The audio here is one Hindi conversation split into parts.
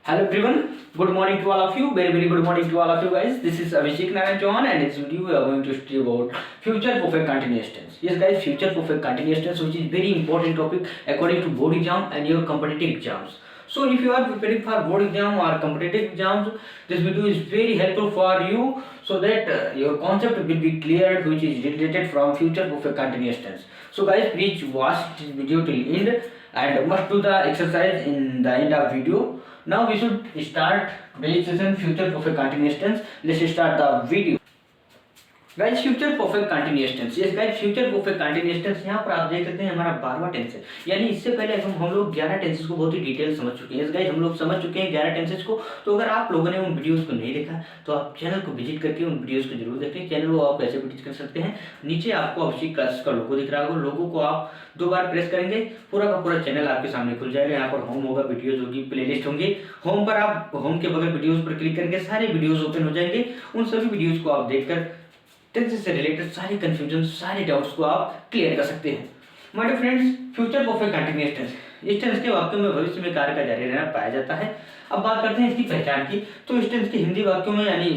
Hello everyone, good morning to all of you, very good morning to all of you guys. This is Abhishek Narayan Chauhan and in this video we are going to study about future perfect continuous tense. Yes guys, future perfect continuous tense which is very important topic according to board exam and your competitive exams. So if you are preparing for board exam or competitive exams, this video is very helpful for you so that your concept will be cleared which is related from future perfect continuous tense. So guys, please watch this video till end and must do the exercise in the end of video. Now we should start today's session future perfect continuous tense. Let's start the video. Guys future perfect continuous tense, yes guys future perfect continuous tense यहाँ पर आप देख सकते हैं हमारा 12वां टेंस है। यानी इससे पहले हम लोग 11 टेंसेस को बहुत ही डिटेल समझ चुके हैं। यस गाइस हम लोग समझ चुके हैं 11 टेंसेस को। तो अगर आप लोगों ने उन वीडियोस को नहीं देखा तो आप चैनल को विजिट करके उन वीडियोस को जरूर देखें। चैनल को आप कैसे विजिट कर सकते हैं, नीचे आपको अभिषेक क्लासेस का लोगो दिख रहा होगा, लोगो को आप 2 बार प्रेस करेंगे, पूरा का पूरा चैनल आपके सामने खुल जाएगा। यहाँ पर होम होगा, वीडियोज होगी, प्लेलिस्ट होंगे। होम पर आप होम के बगल वीडियोज पर क्लिक करेंगे, सारे वीडियोज ओपन हो जाएंगे। उन सभी वीडियोज को आप देखकर टेंसेस से रिलेटेड सारे कंफ्यूजन, सारे डाउट्स को आप क्लियर कर सकते हैं। My dear friends, future perfect continuous tense, इस टेंस के वाक्यों में भविष्य में कार्य का जारी रहना पाया जाता है। अब बात करते हैं इसकी पहचान की। तो इस टेंस के हिंदी वाक्यों में यानी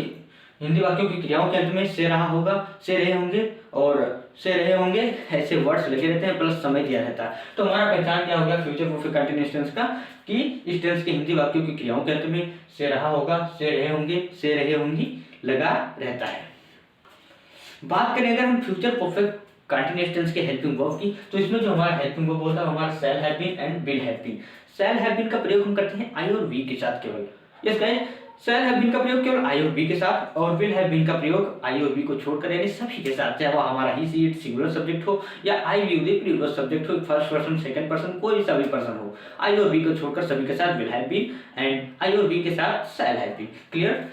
हिंदी वाक्यों की क्रियाओं के अंत में से रहा होगा, से रहे होंगे और से रहे होंगे ऐसे वर्ड्स लगे रहते हैं, प्लस समय दिया रहता है। तो हमारा पहचान क्या हो गया फ्यूचर परफेक्ट कंटिन्यूअस टेंस का कि इस टेंस के हिंदी वाक्यों की क्रियाओं के अंत में से रहा होगा, से रहे होंगे, से रहे होंगी लगा रहता है। बात करें अगर हम फ्यूचर परफेक्ट कंटिन्यूअस टेंस के हेल्पिंग वर्ब की, तो इसमें जो हमारा हेल्पिंग वर्ब होता है हमारा shall have been and will have been. Shall have been का प्रयोग हम करते हैं आई और वी के साथ केवल। Yes guys, shall have been का प्रयोग केवल आई और वी के साथ, और विल हैव बीन का प्रयोग आई और वी को छोड़कर यानी सभी के साथ, चाहे वो हमारा ही सी इट सिंगुलर सब्जेक्ट हो या आई वी द प्लूरल सब्जेक्ट हो, फर्स्ट पर्सन सेकंड पर्सन कोई सा भी पर्सन हो, आई और वी को छोड़कर सभी के साथ will have been and I और वी के साथ शैल हैव बीन। क्लियर।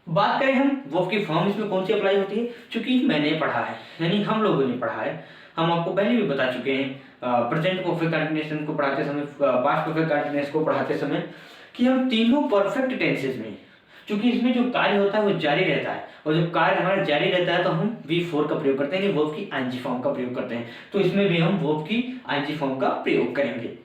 बात करें हम वर्ब की फॉर्म इसमें कौन सी अप्लाई होती है, क्योंकि मैंने पढ़ा है यानी हम लोगों ने पढ़ा है, हम आपको पहले भी बता चुके हैं प्रेजेंट परफेक्ट कंटिन्यूएशन को पढ़ाते समय, पास्ट परफेक्ट कंटिन्यूअस को पढ़ाते समय कि हम तीनों परफेक्ट टेंसेस में, क्योंकि इसमें जो कार्य होता है वो जारी रहता है, और जब कार्य हमारा जारी रहता है तो हम V4 का प्रयोग करते हैं, वर्ब की आईएनजी फॉर्म का प्रयोग करते हैं। तो इसमें भी हम वर्ब की आईएनजी फॉर्म का प्रयोग करेंगे।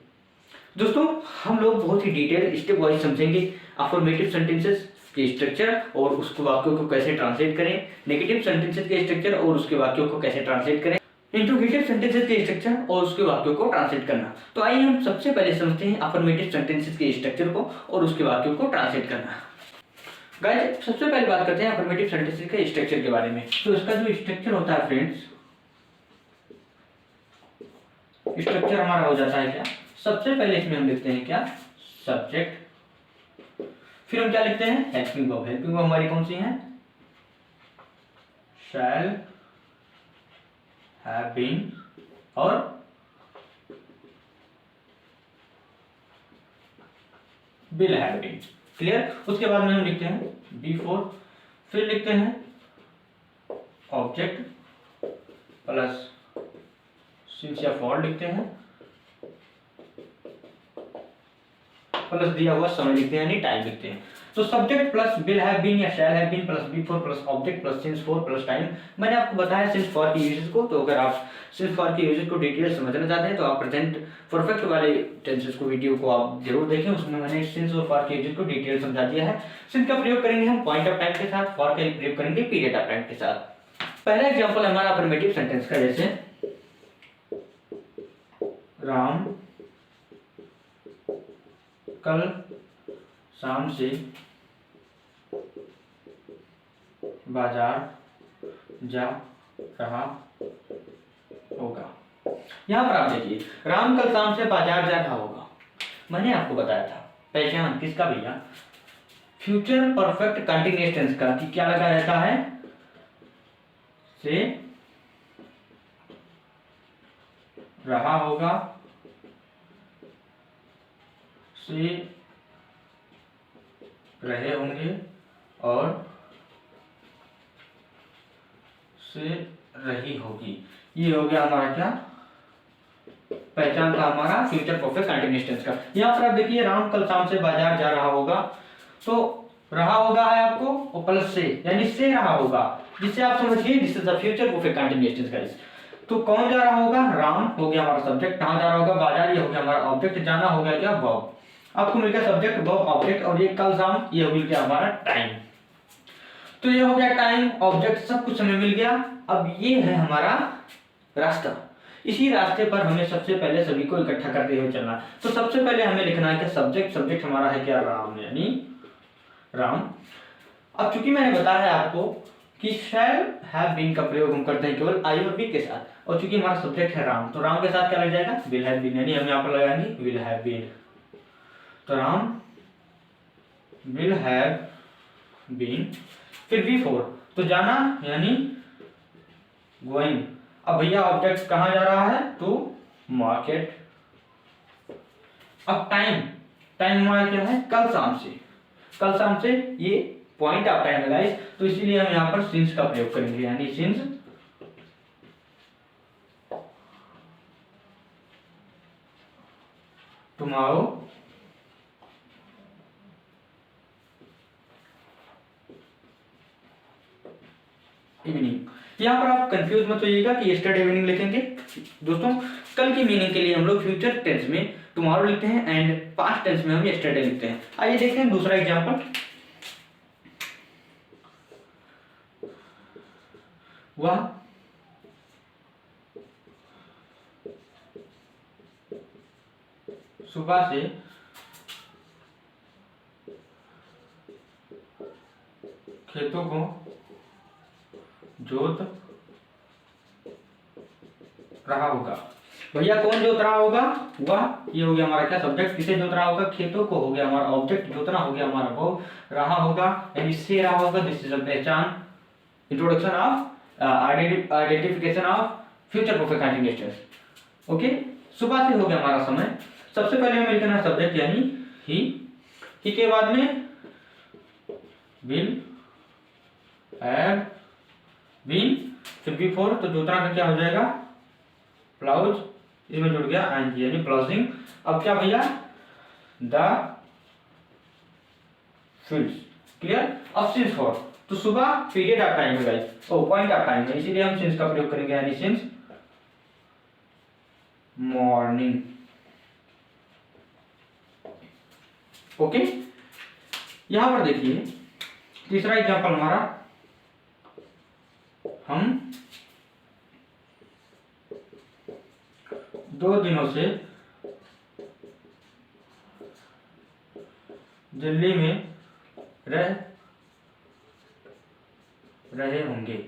दोस्तों हम लोग बहुत ही डिटेल स्टेप वाइज समझेंगे अफर्मेटिव सेंटेंसेस के स्ट्रक्चर और उसके वाक्यों को कैसे ट्रांसलेट करें, नेगेटिव सेंटेंसेस के स्ट्रक्चर और उसके वाक्यों को कैसे ट्रांसलेट करें, इंट्रोगेटिव सेंटेंसेस के स्ट्रक्चर और उसके वाक्यों को ट्रांसलेट करना। तो आइए हम सबसे पहले समझते हैं अफर्मेटिव सेंटेंसेस के स्ट्रक्चर को और उसके वाक्यों को ट्रांसलेट करना। गाइस सबसे पहले बात करते हैं अफर्मेटिव सेंटेंसेस के स्ट्रक्चर के बारे में। तो इसका जो स्ट्रक्चर होता है फ्रेंड्स, स्ट्रक्चर हमारा हो जाता है क्या, सबसे पहले इसमें हम लिखते हैं क्या, सब्जेक्ट, फिर हम क्या लिखते हैं हेल्पिंग वर्ब। हेल्पिंग वर्ब हमारी कौन सी है, शैल हैव बीन और विल हैव बीन। क्लियर। उसके बाद में हम लिखते हैं B4, फिर लिखते हैं ऑब्जेक्ट प्लस सिंस या फॉर लिखते हैं, प्लस दिया हुआ समय लिखते हैं यानी टाइम लिखते हैं। तो subject plus will have been या shall have been plus B4 plus object plus since for plus time. मैंने आपको बताया सिंस फॉर की यूजेस को, तो अगर आप सिंस फॉर की यूजेस को डिटेल समझना चाहते हैं तो आप प्रेजेंट परफेक्ट वाले टेंसेस को वीडियो को आप जरूर देखें, उसमें मैंने सिंस और फॉर की यूजेस को डिटेल समझा दिया है। सिंस का प्रयोग करेंगे हम पॉइंट ऑफ टाइम के साथ, फॉर का प्रयोग करेंगे पीरियड ऑफ टाइम के साथ। पहला एग्जांपल हमारा अफर्मेटिव सेंटेंस का, जैसे राम कल शाम से बाजार जा रहा होगा। यहां पर आप देखिए राम कल शाम से बाजार जा रहा होगा, मैंने आपको बताया था पहचान किसका भैया, फ्यूचर परफेक्ट कंटिन्यूअस टेंस का, कि क्या लगा रहता है, से रहा होगा, से रहे होंगे और से रही होगी। ये हो गया हमारा क्या, पहचान था हमारा फ्यूचर परफेक्ट कंटिन्यूअस टेंस का। यहाँ पर आप देखिए राम कल शाम से बाजार जा रहा होगा, तो रहा होगा है आपको और प्लस से यानी से रहा होगा, जिससे आप समझिए this is the future perfect continuous tense guys. तो कौन जा रहा होगा, राम हो गया हमारा सब्जेक्ट, कहाँ जा रहा होगा, बाजार, ये हो गया हमारा ऑब्जेक्ट, जाना हो गया क्या वर्ब। आपको मिल गया सब्जेक्ट वर्ब ऑब्जेक्ट, और ये कल शाम ये मिल गया हमारा टाइम। तो ये हो गया टाइम, ऑब्जेक्ट, सब कुछ हमें मिल गया। अब ये है हमारा रास्ता, इसी रास्ते पर हमें सबसे पहले सभी को इकट्ठा करते हुए चलना है। तो सबसे पहले हमें लिखना है कि सब्जेक्ट, सब्जेक्ट हमारा है क्या, राम, यानी राम। अब चूंकि मैंने बताया आपको कि शैल हैव बीन का प्रयोग हम करते हैं केवल आई और बी के साथ, और चूंकि हमारा सब्जेक्ट है राम, तो राम के साथ क्या लग जाएगा, विल हैव बीन, यानी हम यहाँ पर लगाएंगे विल हैव बीन। तो राम विल हैव बीन, फिर बिफोर, तो जाना यानी गोइंग। अब भैया ऑब्जेक्ट कहाँ जा रहा है, तो मार्केट। अब टाइम, टाइम हमारा क्या है, कल शाम से, कल शाम से, ये पॉइंट ऑफ टाइम है गाइस, तो इसीलिए हम यहाँ पर सिंस का प्रयोग करेंगे, यानी सिंस टुमारो इवनिंग। यहाँ पर आप कंफ्यूज मत होइएगा कि यस्टरडे इवनिंग लिखेंगे। दोस्तों कल की मीनिंग के लिए हम लोग फ्यूचर टेंस में टुमारो लिखते हैं एंड पास्ट टेंस में हम यस्टरडे लिखते हैं। आइए देखते हैं दूसरा एग्जांपल। वह सुबह से खेतों को जोत रहा होगा। भैया कौन जोत रहा होगा, वह, ये हो गया हमारा क्या सब्जेक्ट, किसे जोत रहा होगा, खेतों को, हो गया हमारा ऑब्जेक्ट, जोतना हो गया हमारा वो, रहा होगा यानी से रहा होगा, दिस इज अ पहचान, introduction of identification of future perfect continuous tense. Okay, सुबह से हो गया हमारा समय। सबसे पहले हमें लिखना है सब्जेक्ट यानी ही के बाद में विल हैव बीन, फिर बिफोर, तो जोतना का क्या हो जाएगा, प्लाउज, इसमें जुड़ गया एंड यानी प्लाउजिंग। अब क्या भैया, द फील्ड्स, क्लियर। अब सिंस फॉर, तो सुबह पीरियड ऑफ टाइम है गाइस, ओ पॉइंट ऑफ टाइम है, इसीलिए हम सिंस का प्रयोग करेंगे, यानी सिंस मॉर्निंग। ओके, यहां पर देखिए तीसरा एग्जांपल हमारा, हम 2 दिनों से दिल्ली में रह रहे होंगे।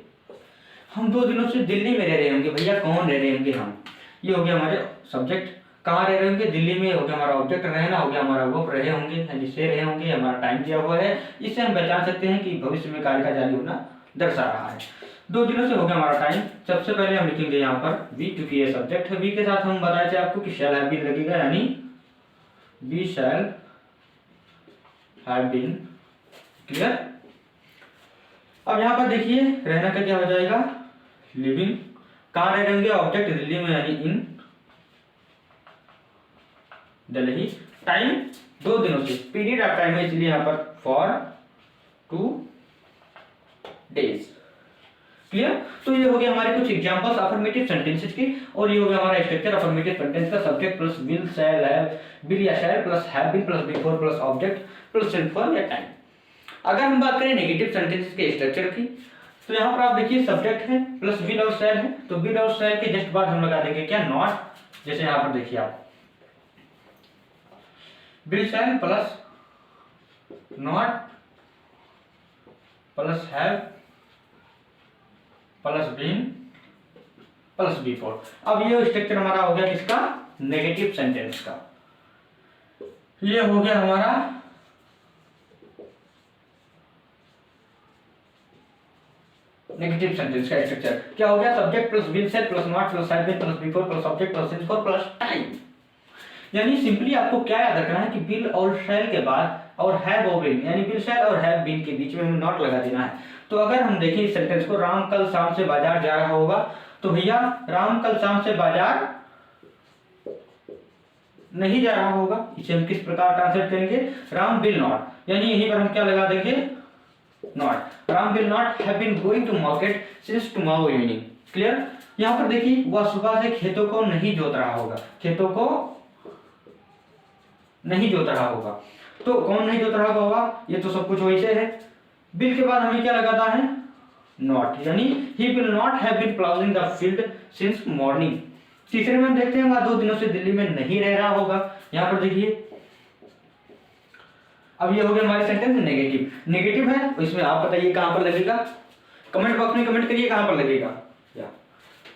हम 2 दिनों से दिल्ली में रह रहे होंगे, भैया कौन रह रहे होंगे, हम, ये हो गया हमारे सब्जेक्ट, कहाँ रह रहे होंगे, दिल्ली में, हो गया हमारा ऑब्जेक्ट, रहना हो गया हमारा वो, रहे होंगे जिससे रहे होंगे, हमारा टाइम दिया हुआ है, इससे हम पहचान सकते हैं कि भविष्य में कार्य का जारी होना दर्शा रहा है। 2 दिनों से हो गया हमारा टाइम। सबसे पहले हम लिखेंगे यहाँ पर वी, क्योंकि ये सब्जेक्ट है, वी के साथ हम बताए थे आपको कि शैल हैव बीन लगेगा, यानी we shall have been, clear. अब यहाँ पर देखिए रहना का क्या हो जाएगा, लिविंग, कहाँ रह रहेंगे, ऑब्जेक्ट दिल्ली में, यानी इन दिल्ली। टाइम 2 दिनों से, पीरियड ऑफ टाइम है, इसलिए यहाँ पर फॉर 2 डेज, क्लियर। तो ये हो गया हमारे कुछ एग्जांपल्स अफर्मेटिव सेंटेंसेस के, और ये हो गया हमारा स्ट्रक्चर अफर्मेटिव सेंटेंस का, subject plus will, shall, have, will या shall plus have been plus before plus object plus since for या टाइम। अगर हम बात करें नेगेटिव सेंटेंसेस के स्ट्रक्चर की, तो यहाँ पर आप देखिए सब्जेक्ट है प्लस विल और शैल है, तो विल और शैल के जस्ट बाद हम लगा देंगे क्या, नॉट। जैसे यहाँ पर देखिए आप will shall plus not plus have plus been plus V four. अब ये स्ट्रक्चर हमारा हो गया किसका, नेगेटिव सेंटेंस का। ये हो गया हमारा नेगेटिव सेंटेंस का स्ट्रक्चर। क्या हो गया, subject plus will shall plus not plus have been plus before plus object plus since for plus time. यानी सिंपली आपको क्या याद रखना है कि विल और शैल के बाद और हैव और बीन, यानी विल शैल और हैव बीन के बीच में हमें नॉट लगा देना है। तो अगर हम देखें इस सेंटेंस को, राम कल शाम से बाजार जा रहा होगा, तो भैया राम कल शाम से बाजार नहीं जा रहा होगा, इसे हम किस प्रकार ट्रांसलेट करेंगे, राम विल नॉट, यानी यहीं पर हम क्या लगा देंगे, not. Ram will not have been going to market since tomorrow evening, clear. यहां पर देखिए वह सुबह से खेतों को नहीं जोत रहा होगा, खेतों को नहीं जोत रहा होगा। तो कौन नहीं जोत रहा होगा, ये तो सब कुछ वैसे है। विल के बाद हमें क्या लगाता है, नॉट, यानी ही will not have been ploughing the field since morning. तीसरे में हम देखते हैं वह 2 दिनों से दिल्ली में नहीं रह रहा होगा। यहाँ पर देखिए, अब ये हो गया हमारे सेंटेंस नेगेटिव। नेगेटिव है तो इसमें आप बताइए कहां पर लगेगा, कमेंट बॉक्स में कमेंट करिए कहां पर लगेगा। या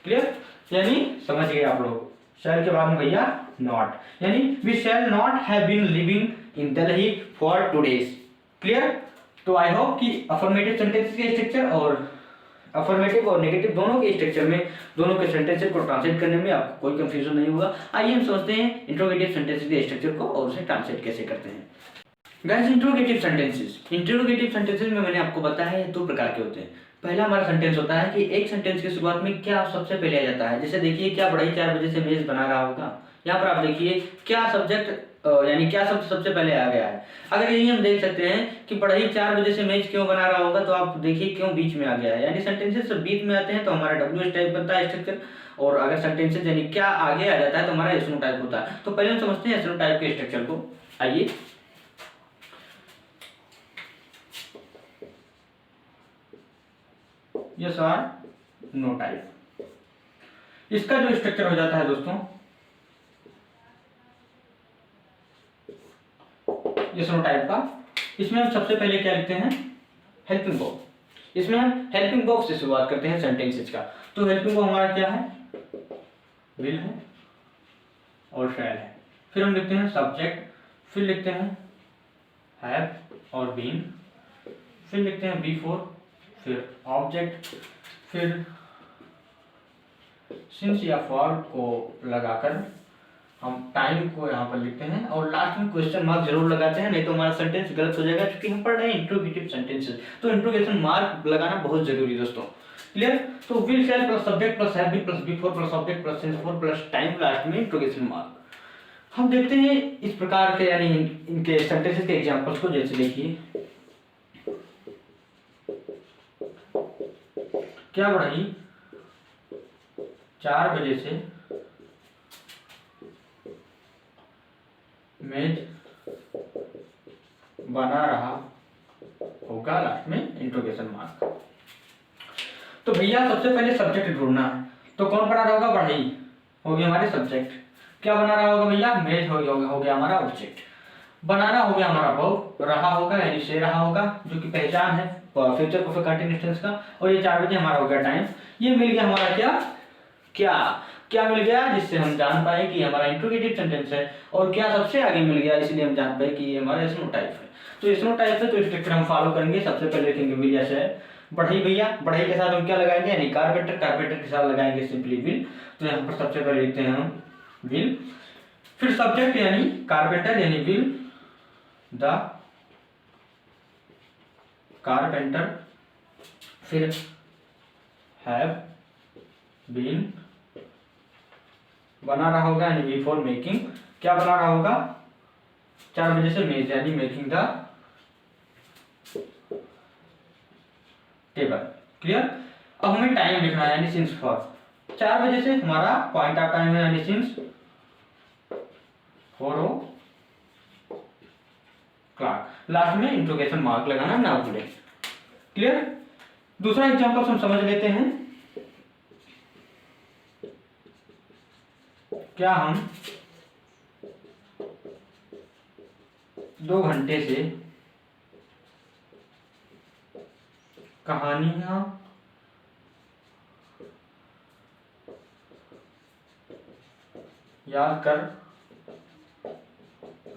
क्लियर, यानी समझ गए आप लोग। शैल के बाद में भैया नॉट, यानी we shall not have been living in Delhi for 2 days। Clear. तो आई होप कि अफर्मेटिव सेंटेंस के स्ट्रक्चर और अफर्मेटिव और नेगेटिव दोनों के स्ट्रक्चर में, दोनों के सेंटेंसेस को ट्रांसलेट करने में आपको कोई कंफ्यूजन नहीं होगा। आइए हम समझते हैं इंट्रोगेटिव सेंटेंसेस के स्ट्रक्चर को और उसे ट्रांसलेट कैसे करते हैं। Guys, interrogative sentences, interrogative sentences में मैंने आपको बताया है 2 प्रकार के होते हैं। पहला हमारा सेंटेंस होता है कि एक सेंटेंस की शुरुआत में क्या सबसे पहले आ जाता है। जैसे देखिए, क्या बढ़ई 4 बजे से मेज बना रहा होगा। यहाँ पर आप देखिए क्या सब्जेक्ट यानी क्या शब्द सबसे पहले आ गया है। अगर यही हम देख सकते हैं कि बढ़ई 4 बजे से मेज क्यों बना रहा होगा, तो आप देखिए क्यों बीच में आ गया है। यानी सेंटेंसेस सब बीच में आते हैं तो हमारा WH टाइप बनता है स्ट्रक्चर, और अगर सेंटेंसेस यानी क्या आगे आ जाता है तो हमारा SNO टाइप होता है। तो पहले हम समझते हैं SNO टाइप के स्ट्रक्चर को। आइए, यस आर नो टाइप, इसका जो स्ट्रक्चर हो जाता है दोस्तों, यस नो टाइप का, इसमें हम सबसे पहले क्या लिखते हैं, हेल्पिंग बॉक्स। इसमें हम हेल्पिंग बॉक्स से शुरुआत करते हैं सेंटेंसेस का। तो हेल्पिंग बॉक्स हमारा क्या है, विल है और शैल है। फिर हम लिखते हैं सब्जेक्ट, फिर लिखते हैं हैव और बीन, फिर लिखते हैं बिफोर, फिर ऑब्जेक्ट, फिर सिंस या फॉर को लगाकर हम टाइम को यहाँ पर लिखते हैं, और लास्ट में क्वेश्चन मार्क जरूर लगाते हैं, नहीं तो हमारा सेंटेंस गलत हो जाएगा, क्योंकि हम पढ़ रहे हैं इंट्रोगेटिव सेंटेंसेस। तो इंट्रोगेशन मार्क लगाना बहुत जरूरी है दोस्तों। क्लियर। तो will shall plus subject plus have been plus before plus object plus since for plus time, last में इंट्रोगेशन मार्क। हम देखते हैं इस प्रकार के यानी इनके सेंटेंसेस के एग्जांपल्स को। जैसे देखिए, क्या बढ़ई 4 बजे से मेज बना रहा होगा, लास्ट में इंट्रोगेशन मार्क। तो भैया सबसे पहले सब्जेक्ट ढूंढना है, तो कौन बना रहा होगा, बढ़ई हो गया हमारे सब्जेक्ट। क्या बना रहा होगा भैया, मेज हो गया हमारा ऑब्जेक्ट। बनाना हो गया हमारा वर्ब, रहा होगा यानी से रहा होगा, जो कि पहचान है फ्यूचर परफेक्ट कंटीन्यूअस टेंस का। और ये 4 बजे हमारा हो गया टाइम। ये मिल गया हमारा क्या मिल गया, जिससे हम जान पाए कि हमारा इंट्रोगेटिव सेंटेंस है। और क्या सबसे आगे मिल गया, इसलिए हम जान पाए कि ये हमारा SNO टाइप है। तो SNO टाइप है तो स्ट्रक्चर हम फॉलो करेंगे। सबसे पहले लिखेंगे विल या शैल। बढ़ई भैया, बढ़ई के साथ हम क्या लगाएंगे, यानी कारपेंटर, कारपेंटर के साथ लगाएंगे सिंपली विल। तो यहाँ पर सबसे पहले लिखते हैं हम विल, फिर सब्जेक्ट यानी कारपेंटर यानी विल द कारपेंटर, फिर हैव बीन बना रहा होगा यानी बिफोर मेकिंग। क्या बना रहा होगा, 4 बजे से मेज यानी मेकिंग द टेबल। क्लियर। अब हमें टाइम लिखना है यानी सिंस फॉर। 4 बजे से हमारा पॉइंट ऑफ टाइम है यानी सिंस 4 o'clock। लास्ट में इंट्रोगेशन मार्क लगाना ना भूलें। क्लियर। दूसरा एग्जांपल हम समझ लेते हैं। क्या हम 2 घंटे से कहानियां याद कर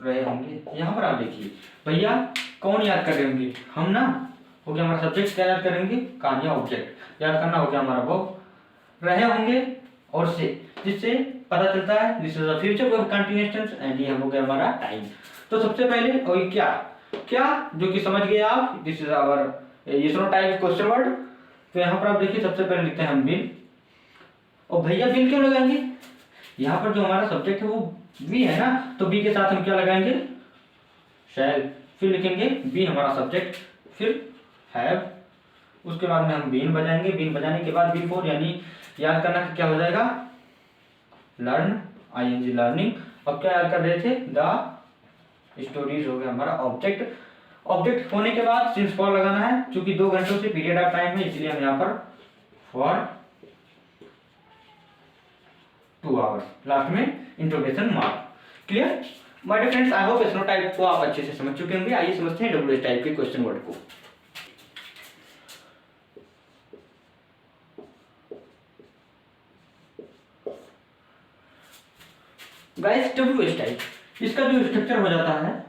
रहे होंगे। यहां पर आप देखिए भैया, कौन याद कर रहे होंगे, हम ना। हो गया हमारा सब्जेक्ट, क्या याद करेंगे, कहानियां, ऑब्जेक्ट याद करना हो गया हमारा वर्ब, रहे होंगे और से, जिससे पता चलता है this is a future of continuous tense, and ये हो गया हमारा टाइम। तो सबसे पहले और क्या जो कि समझ गए आप, this is our SNO type question word. तो यहाँ पर आप देखिए सबसे पहले लिखते हैं हम बिल। और भैया बिल क्यों लगाएंगे, यहाँ पर जो हमारा सब्जेक्ट है वो बी है ना, तो बी के साथ हम क्या लगाएंगे, शैल। फिर लिखेंगे बी हमारा सब्जेक्ट, फिर हैव, उसके बाद में हम बीन बजाएंगे। बीन बजाने के बाद बिफोर यानी याद करना क्या हो जाएगा, लर्न, ING लर्निंग। अब क्या याद कर रहे थे, द स्टोरीज हो गया हमारा ऑब्जेक्ट। ऑब्जेक्ट होने के बाद सिंस फॉर लगाना है, क्योंकि 2 घंटों से पीरियड ऑफ टाइम है, इसलिए हम यहाँ पर फॉर 2 आवर्स, लास्ट में interrogation mark. Clear my dear friends, I hope yes no type को आप अच्छे से समझ चुके होंगे। आइए समझते हैं डब्ल्यूएच टाइप के क्वेश्चन वर्ड को। गाइस डब्ल्यूएच टाइप, इसका जो स्ट्रक्चर हो जाता है,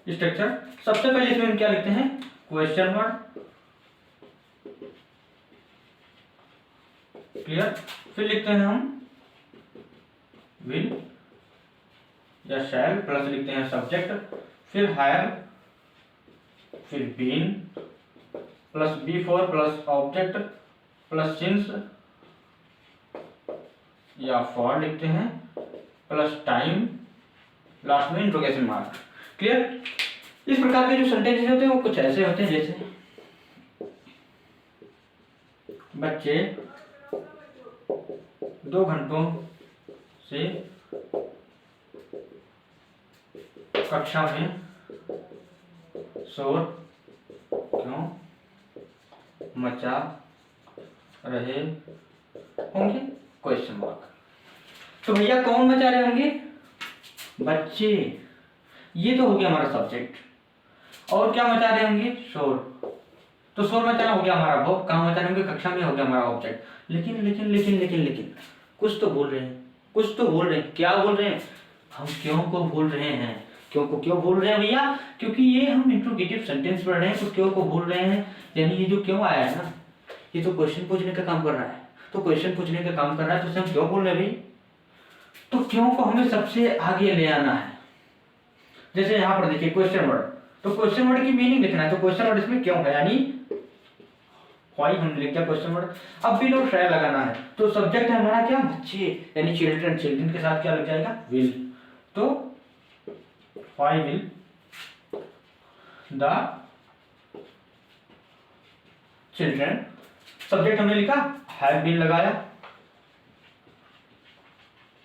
स्ट्रक्चर सबसे पहले इसमें हम क्या लिखते हैं, क्वेश्चन वर्ड। क्लियर, फिर लिखते हैं हम विल या शैल, प्लस लिखते हैं सब्जेक्ट, फिर हायर, फिर been, plus V four, plus object, plus since या फॉर लिखते हैं, प्लस टाइम, लास्ट में इंट्रोगेशन मार्क। क्लियर, इस प्रकार के जो सेंटेंसेस होते हैं वो कुछ ऐसे होते हैं जैसे बच्चे 2 घंटों से कक्षा में शोर क्यों मचा रहे होंगे, क्वेश्चन मार्क। तो भैया कौन मचा रहे होंगे, बच्चे, ये तो हो गया हमारा सब्जेक्ट। और क्या मचा रहे होंगे, शोर, तो शोर मचाना हो गया हमारा वर्ब, कहाँ मचा रहे होंगे, कक्षा में, हो गया हमारा ऑब्जेक्ट। लेकिन लेकिन लेकिन लेकिन लेकिन कुछ तो बोल रहे हैं, कुछ तो बोल रहे हैं, क्या बोल रहे हैं, हम क्यों को बोल रहे हैं। क्यों को क्यों बोल रहे हैं भैया, क्योंकि ये हम इंट्रोगेटिव सेंटेंस पढ़ रहे हैं, तो क्यों को बोल रहे हैं, यानी ये जो क्यों आया है ना, ये तो क्वेश्चन पूछने का काम कर रहा है, तो क्वेश्चन पूछने का काम कर रहा है, तो उसे हम क्यों बोल रहे हैं भाई, तो क्यों को हमें सबसे आगे ले आना है। जैसे यहाँ पर देखिए क्वेश्चन वर्ड, तो क्वेश्चन वर्ड की मीनिंग लिखना है, तो क्वेश्चन वर्ड इसमें क्यों है, यानी व्हाई हमने लिख दिया क्वेश्चन वर्ड। अब विल और शैल लगाना है, तो सब्जेक्ट है हमारा क्या, बच्चे, यानी चिल्ड्रन, चिल्ड्रन के साथ क्या लग जाएगा, विल, तो why will the children, subject हमने लिखा हैव बीन लगाया,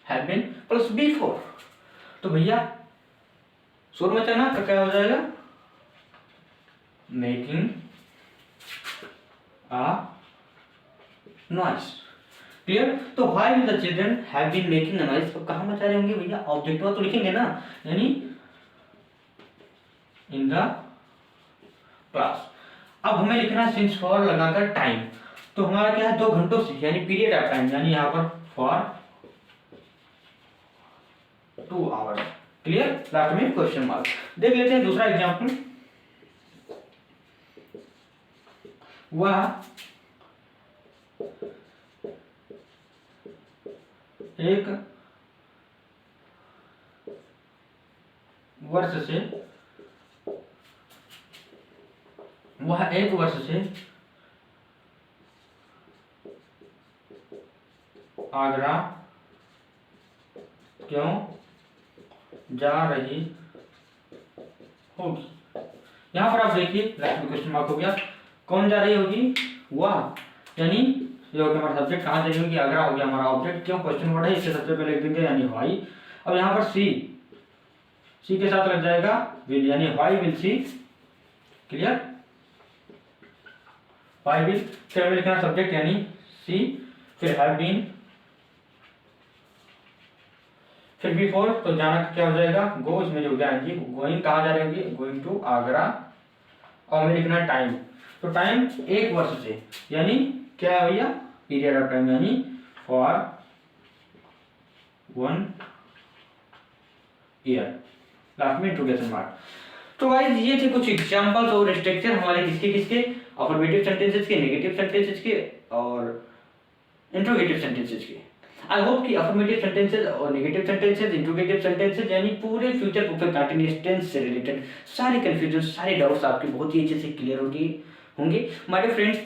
have been plus V four, तो भैया शोर मचाना का क्या हो जाएगा, मेकिंग a noise। क्लियर, तो why will the children have been making a noise, तो कहाँ मचा रहे होंगे भैया, ऑब्जेक्ट तो लिखेंगे ना, यानी इन द क्लास। अब हमें लिखना है सिंस फॉर लगाकर टाइम, तो हमारा क्या है, 2 घंटों से, यानी पीरियड ऑफ टाइम, यानी यहाँ पर फॉर 2 आवर्स। क्लियर, लास्ट में क्वेश्चन मार्क। देख लेते हैं दूसरा एग्जाम्पल। वह एक वर्ष से आगरा क्यों जा रही होगी। यहां पर आप देखिए लास्ट में क्वेश्चन मार्क हो गया, कौन जा रही होगी, वह, यानी ये हो गया हमारा सब्जेक्ट, कहाँ जा रही होगी, आगरा हो गया हमारा ऑब्जेक्ट, क्यों क्वेश्चन वर्ड है, इससे सबसे पहले लिख देंगे यानी व्हाई। अब यहाँ पर सी के साथ लग जाएगा विल, यानी why will see. Clear, why will, फिर हमें लिखना सब्जेक्ट यानी सी, फिर हैव बीन, फिर बिफोर, तो जाना क्या हो जाएगा, गो, इसमें जो गया गोइंग, कहाँ जा रही होगी, गोइंग टू आगरा। और हमें लिखना टाइम, तो टाइम 1 वर्ष से, यानी क्या है भैया, पीरियड ऑफ टाइम, यानी फॉर 1 ईयर, लास्ट में इंट्रोगेशन मार्क। तो गाइस ये थे कुछ एग्जांपल्स और स्ट्रक्चर हमारे किसके अफर्मेटिव सेंटेंसेस के, नेगेटिव सेंटेंसेस के और इंट्रोगेटिव सेंटेंसेस के। आई होप कि अफर्मेटिव सेंटेंसेस और नेगेटिव सेंटेंसेस, इंट्रोगेटिव सेंटेंसेस, यानी पूरे फ्यूचर परफेक्ट कंटीन्यूअस टेंस से रिलेटेड सारे कंफ्यूजन, सारे डाउट्स आपके बहुत ही अच्छे से क्लियर होंगे। माय डियर फ्रेंड्स,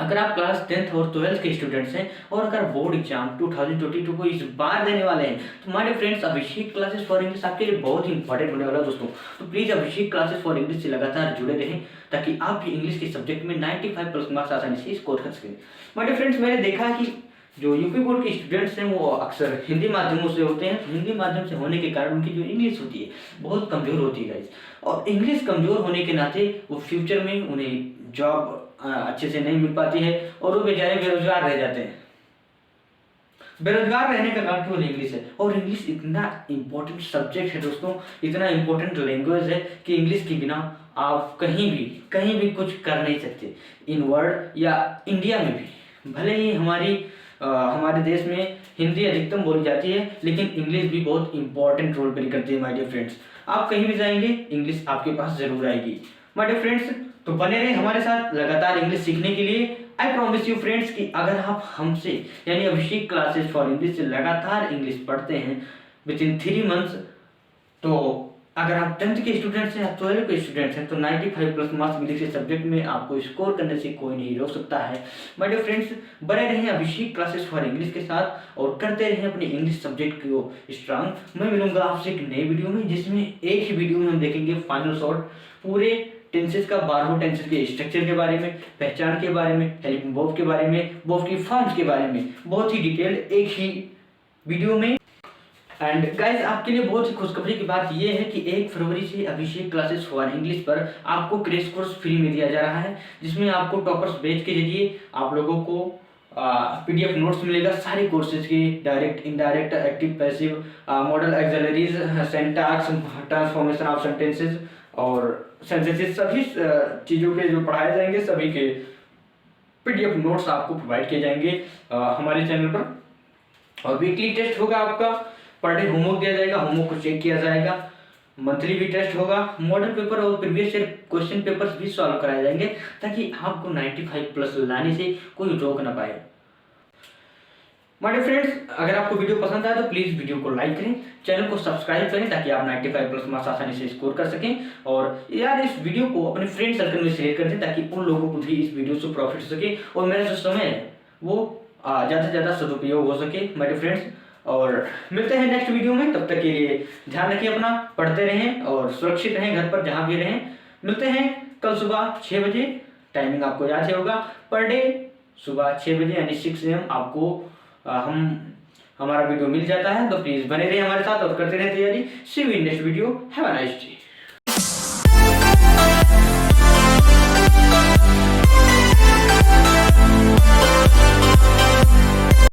अगर आप क्लास 10th और 12th के स्टूडेंट्स हैं और अगर बोर्ड एग्जाम 2022 को इस बार देने वाले हैं, तो my dear friends Abhishek classes for English आपके लिए बहुत ही इंपॉर्टेंट होने वाला है दोस्तों। तो please Abhishek classes for English से लगातार जुड़े रहें, ताकि आप इंग्लिश के सब्जेक्ट में 95+ मार्क्स आसानी से स्कोर कर सकें। माय डियर फ्रेंड्स, मैंने देखा कि जो यूपी बोर्ड के स्टूडेंट्स हैं वो अक्सर हिंदी माध्यमों से होते हैं। हिंदी माध्यम से होने के कारण उनकी जो इंग्लिश होती है बहुत कमज़ोर होती है गाइस, और इंग्लिश कमज़ोर होने के नाते वो फ्यूचर में उन्हें जॉब अच्छे से नहीं मिल पाती है और वो बेचारे बेरोजगार रह जाते हैं। बेरोजगार रहने का कारण केवल इंग्लिश है, और इंग्लिश इतना इम्पोर्टेंट सब्जेक्ट है दोस्तों, इतना इम्पोर्टेंट लैंग्वेज है कि इंग्लिश के बिना आप कहीं भी कुछ कर नहीं सकते इन वर्ल्ड या इंडिया में भी। भले ही हमारे देश में हिंदी अधिकतम बोली जाती है, लेकिन इंग्लिश भी बहुत इंपॉर्टेंट रोल प्ले करती है माय डियर फ्रेंड्स। आप कहीं भी जाएंगे इंग्लिश आपके पास जरूर आएगी माय डियर फ्रेंड्स। तो बने रहे हमारे साथ लगातार इंग्लिश सीखने के लिए। आई प्रॉमिस यू फ्रेंड्स कि अगर आप हमसे यानी अभिषेक क्लासेस फॉर इंग्लिश से लगातार इंग्लिश पढ़ते हैं विद इन 3 मंथ्स, तो अगर आप 10th के स्टूडेंट्स हैं या 12th के स्टूडेंट्स हैं तो 95 प्लस मार्क्स इंग्लिश के सब्जेक्ट में आपको स्कोर करने से कोई नहीं रोक सकता है। माय डियर फ्रेंड्स, बने रहें अभिषेक क्लासेस फॉर इंग्लिश के साथ और करते रहें अपने इंग्लिश सब्जेक्ट को स्ट्रांग। मैं मिलूंगा आपसे एक नई वीडियो में, जिसमें एक ही वीडियो में हम देखेंगे फाइनल शॉर्ट पूरे टेंसेस का, 12 टेंसेस के स्ट्रक्चर के बारे में, पहचान के बारे में, हेल्पिंग वर्ब के बारे में, वर्ब की फॉर्म्स के बारे में, बहुत ही डिटेल्ड एक ही वीडियो में। एंड गाइज आपके लिए बहुत ही खुशखबरी की बात यह है कि 1 फरवरी से अभिषेक क्लासेस फॉर इंग्लिश पर आपको क्रैश कोर्स फ्री में दिया जा रहा है, जिसमें आपको टॉपर्स बैच के जरिए आप लोगों को PDF नोट्स मिलेगा सारे कोर्सेज के, direct, indirect, active, passive, model, auxiliaries, syntax, transformation of sentences और सेंटेंसेस, सभी चीज़ों के जो पढ़ाए जाएंगे सभी के PDF नोट्स आपको प्रोवाइड किए जाएंगे हमारे चैनल पर। और वीकली टेस्ट होगा आपका, पर डे होमवर्क दिया जाएगा, होमवर्क को चेक किया जाएगा, मंथली भी टेस्ट होगा, मॉडल पेपर और प्रीवियस ईयर क्वेश्चन पेपर्स भी सॉल्व कराए जाएंगे, ताकि आपको 95 प्लस लाने से कोई रोक ना पाए। माय डियर फ्रेंड्स, अगर आपको वीडियो पसंद आए तो प्लीज़ वीडियो को लाइक करें, चैनल को सब्सक्राइब करें, ताकि आप 95 प्लस मार्क्स आसानी से स्कोर कर सकें। और यार इस वीडियो को अपने फ्रेंड सर्कल में शेयर कर दें, ताकि उन लोगों को भी इस वीडियो से प्रॉफिट हो सके और मेरा जो समय है वो ज़्यादा से ज़्यादा सदुपयोग हो सके माय डियर फ्रेंड्स। और मिलते हैं नेक्स्ट वीडियो में, तब तक के लिए ध्यान रखिए अपना, पढ़ते रहें और सुरक्षित रहें घर पर जहाँ भी रहें। मिलते हैं कल सुबह 6 बजे, टाइमिंग आपको याद ही होगा, पर डे सुबह 6 बजे यानी 6 AM आपको हमारा वीडियो मिल जाता है। तो प्लीज़ बने रहिए हमारे साथ और करते रहिए तैयारी। See you in next video, have a nice day.